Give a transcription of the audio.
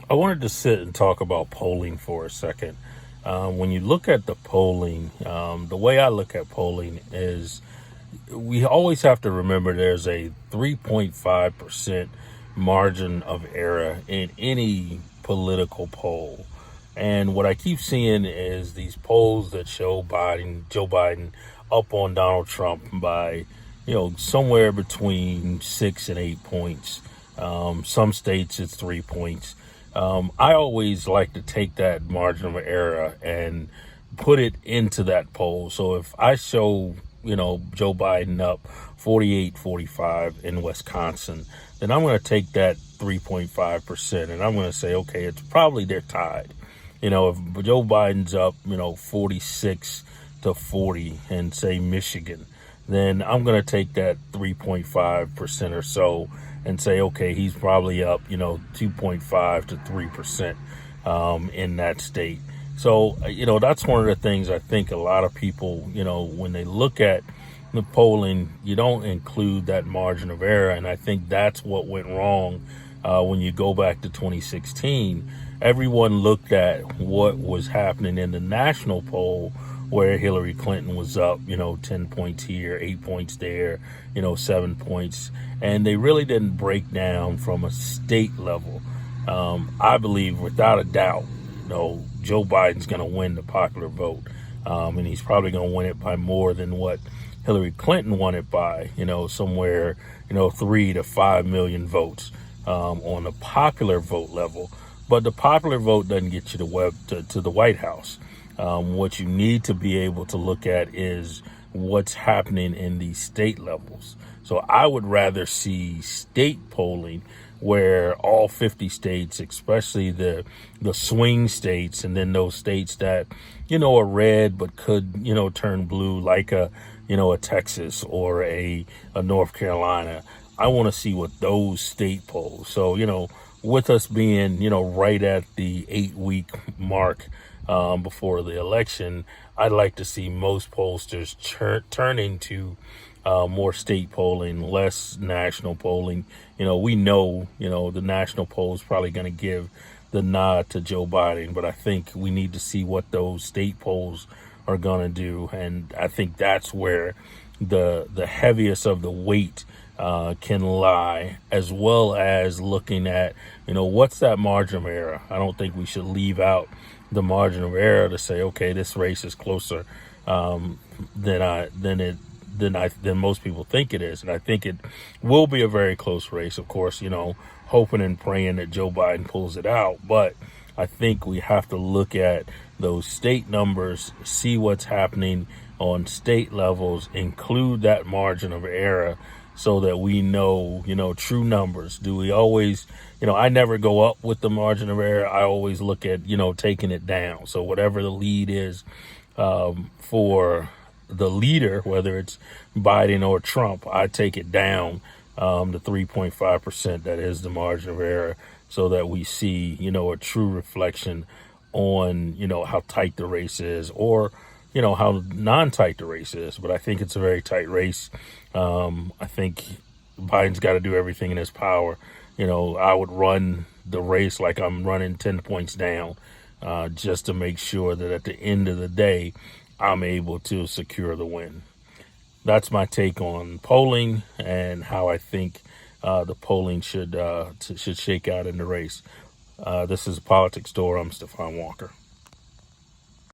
I wanted to sit and talk about polling for a second. When you look at the polling, the way I look at polling is we always have to remember there's a 3.5% margin of error in any political poll. And what I keep seeing is these polls that show Joe Biden up on Donald Trump by, somewhere between 6 and 8 points. Some states it's 3 points. I always like to take that margin of error and put it into that poll. So if I show, Joe Biden up 48-45 in Wisconsin, then I'm going to take that 3.5% and I'm going to say, okay, it's probably they're tied. If Joe Biden's up, 46-40 in, say, Michigan, then I'm going to take that 3.5% or so and say, okay, he's probably up, 2.5 to 3% in that state. So, that's one of the things I think a lot of people, when they look at the polling, you don't include that margin of error. And I think that's what went wrong when you go back to 2016. Everyone looked at what was happening in the national poll where Hillary Clinton was up, 10 points here, 8 points there, 7 points. And they really didn't break down from a state level. I believe without a doubt, Joe Biden's going to win the popular vote. And he's probably going to win it by more than what Hillary Clinton won it by, somewhere, 3 to 5 million votes on the popular vote level. But the popular vote doesn't get you to the White House. What you need to be able to look at is what's happening in these state levels. So I would rather see state polling where all 50 states, especially the swing states, and then those states that, are red but could, turn blue, like a Texas or a North Carolina. I want to see what those state polls. So, with us being, right at the 8-week mark before the election, I'd like to see most pollsters turn into more state polling, less national polling. We know, the national poll is probably going to give the nod to Joe Biden, but I think we need to see what those state polls are going to do. And I think that's where the heaviest of the weight can lie, as well as looking at, what's that margin of error. I don't think we should leave out the margin of error to say, okay, this race is closer than most people think it is. And I think it will be a very close race, of course, hoping and praying that Joe Biden pulls it out. But I think we have to look at those state numbers, see what's happening on state levels, include that margin of error so that we know, true numbers. Do we always, I never go up with the margin of error. I always look at, taking it down. So whatever the lead is for the leader, whether it's Biden or Trump, I take it down to 3.5%. That is the margin of error, so that we see, a true reflection on, how tight the race is, or, how non-tight the race is. But I think it's a very tight race. I think Biden's got to do everything in his power. I would run the race like I'm running 10 points down, just to make sure that at the end of the day, I'm able to secure the win. That's my take on polling and how I think the polling should shake out in the race. This is Politics Store. I'm Stefan Walker.